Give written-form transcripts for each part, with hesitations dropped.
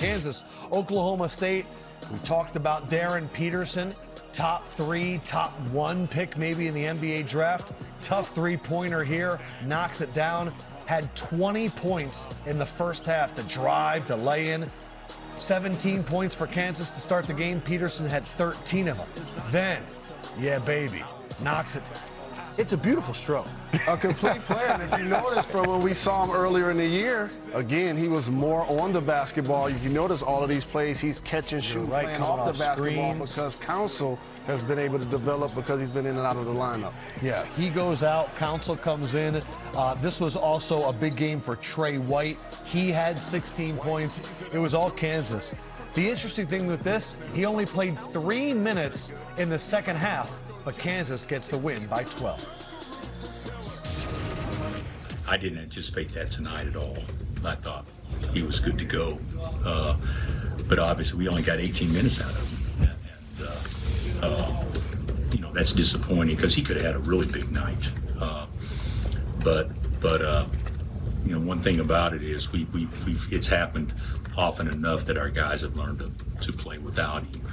Kansas, Oklahoma State. We talked about Darryn Peterson, top 3, top 1 pick maybe in the NBA draft. Tough three-pointer here, knocks it down. Had 20 points in the first half, the drive, the lay-in. 17 points for Kansas to start the game. Peterson had 13 of them. Then, yeah, baby, knocks it. It's a beautiful stroke. A complete player. And if you notice from when we saw him earlier in the year, again, he was more on the basketball. If you notice all of these plays, he's catching, shooting, right, playing off the basketball screens. because Council has been able to develop because he's been in and out of the lineup. Yeah, he goes out, Council comes in. This was also a big game for Trey White. He had 16 points. It was all Kansas. The interesting thing with this, he only played 3 minutes in the second half, but Kansas gets the win by 12. I didn't anticipate that tonight at all. I thought he was good to go. But obviously we only got 18 minutes out of him. And you know, that's disappointing because he could have had a really big night. But you know, one thing about it is it's happened often enough that our guys have learned to play without him,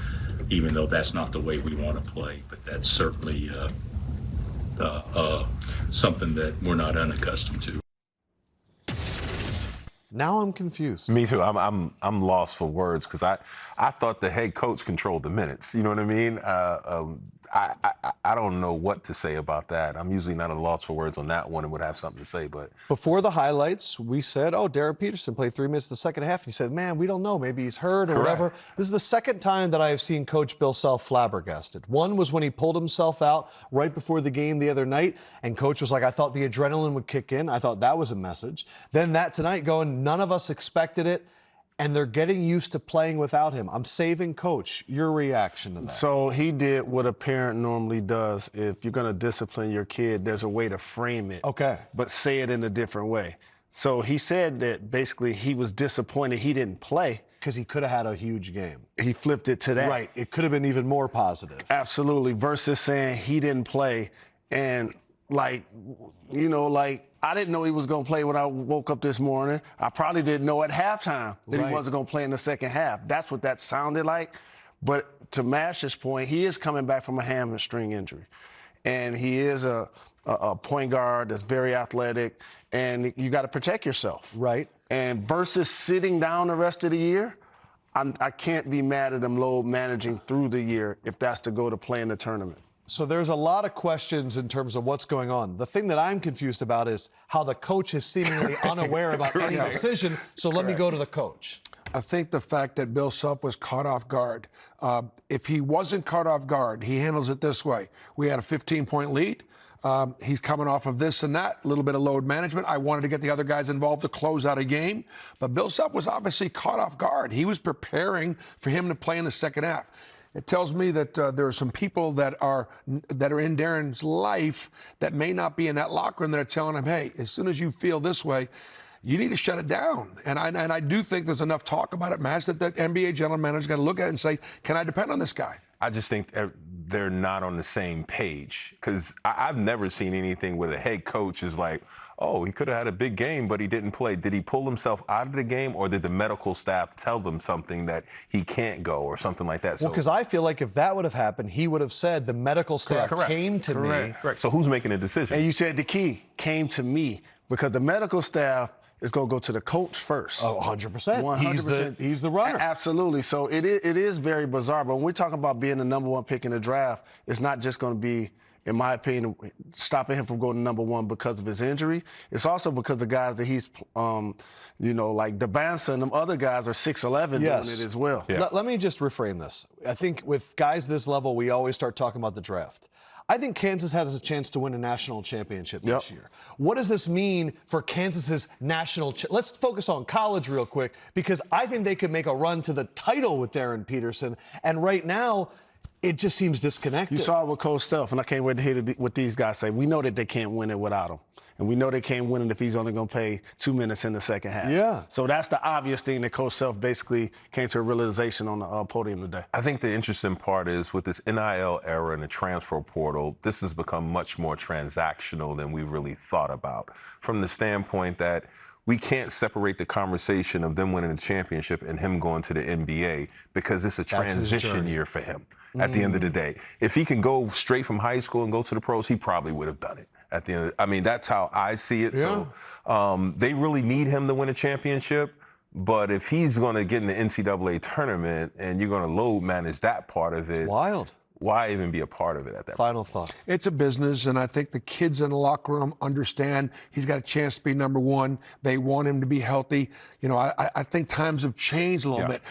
even though that's not the way we want to play. But that's certainly something that we're not unaccustomed to. Now I'm confused. Me too. I'm lost for words because I thought the head coach controlled the minutes. You know what I mean? I don't know what to say about that. I'm usually not at a loss for words on that one and would have something to say, but Before the highlights, we said, oh, Darryn Peterson played 3 minutes the second half. He said, man, we don't know. Maybe he's hurt or Correct. whatever. This is the second time that I have seen Coach Bill Self flabbergasted. One was when he pulled himself out right before the game the other night, and Coach was like, I thought the adrenaline would kick in. I thought that was a message. Then that tonight going, none of us expected it, and they're getting used to playing without him. I'm saving Coach. Your reaction to that? So he did what a parent normally does. If you're going to discipline your kid, there's a way to frame it. Okay. But say it in a different way. So he said that basically he was disappointed he didn't play. Because he could have had a huge game. He flipped it to that. Right. It could have been even more positive. Absolutely. Versus saying he didn't play. And like, you know, like, I didn't know he was going to play when I woke up this morning. I probably didn't know at halftime that he wasn't going to play in the second half. That's what that sounded like. But to Mash's point, he is coming back from a hamstring injury. And he is a point guard that's very athletic, and you got to protect yourself. Right. And versus sitting down the rest of the year, I can't be mad at him load managing through the year if that's to go to play in the tournament. So there's a lot of questions in terms of what's going on. The thing that I'm confused about is how the coach is seemingly unaware about any decision. So let me go to the coach. I think the fact that Bill Self was caught off guard. If he wasn't caught off guard, he handles it this way. We had a 15-point lead. He's coming off of this and that, a little bit of load management. I wanted to get the other guys involved to close out a game. But Bill Self was obviously caught off guard. He was preparing for him to play in the second half. It tells me that there are some people that are in Darryn's life that may not be in that locker room that are telling him, hey, as soon as you feel this way, you need to shut it down. And I do think there's enough talk about it, Mash, that the NBA general manager's got to look at it and say, can I depend on this guy? I just think they're not on the same page because I've never seen anything where the head coach is like, oh, he could have had a big game, but he didn't play. Did he pull himself out of the game, or did the medical staff tell them something that he can't go or something like that? Well, because I feel like if that would have happened, he would have said the medical staff came to me. Correct. So who's making the decision? And you said the key came to me because the medical staff is going to go to the coach first. Oh, 100%. 100%. He's the runner. Absolutely. So it is very bizarre. But when we're talking about being the number 1 pick in the draft, it's not just going to be, in my opinion, stopping him from going to number 1 because of his injury. It's also because the guys that he's, you know, like Dabansa and them other guys are 6'11" doing it as well. Yeah. Let me just reframe this. I think with guys this level, we always start talking about the draft. I think Kansas has a chance to win a national championship this year. What does this mean for Kansas's national? Let's focus on college real quick, because I think they could make a run to the title with Darryn Peterson. And right now, it just seems disconnected. You saw it with Coach Self, and I can't wait to hear what these guys say. We know that they can't win it without him. And we know they can't win it if he's only going to play 2 minutes in the second half. Yeah. So that's the obvious thing that Coach Self basically came to a realization on the podium today. I think the interesting part is with this NIL era and the transfer portal, this has become much more transactional than we really thought about, from the standpoint that we can't separate the conversation of them winning the championship and him going to the NBA because it's a transition year for him at the end of the day. If he can go straight from high school and go to the pros, he probably would have done it at the end. I mean, that's how I see it. Yeah. So they really need him to win a championship. But if he's going to get in the NCAA tournament and you're going to load manage that part of it, Wild. why even be a part of it at that point? Final thought. It's a business, and I think the kids in the locker room understand he's got a chance to be number one. They want him to be healthy. You know, I think times have changed a little bit.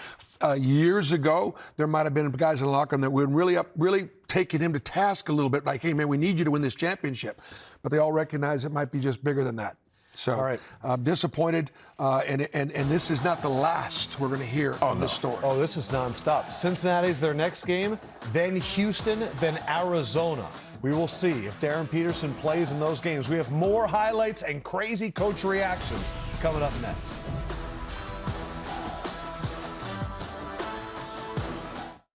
Years ago, there might have been guys in the locker room that would really taking him to task a little bit, like, hey, man, we need you to win this championship. But they all recognize it might be just bigger than that. So All right. I'm disappointed, and this is not the last we're going to hear of the story. Oh, this is nonstop. Cincinnati's their next game, then Houston, then Arizona. We will see if Darryn Peterson plays in those games. We have more highlights and crazy coach reactions coming up next.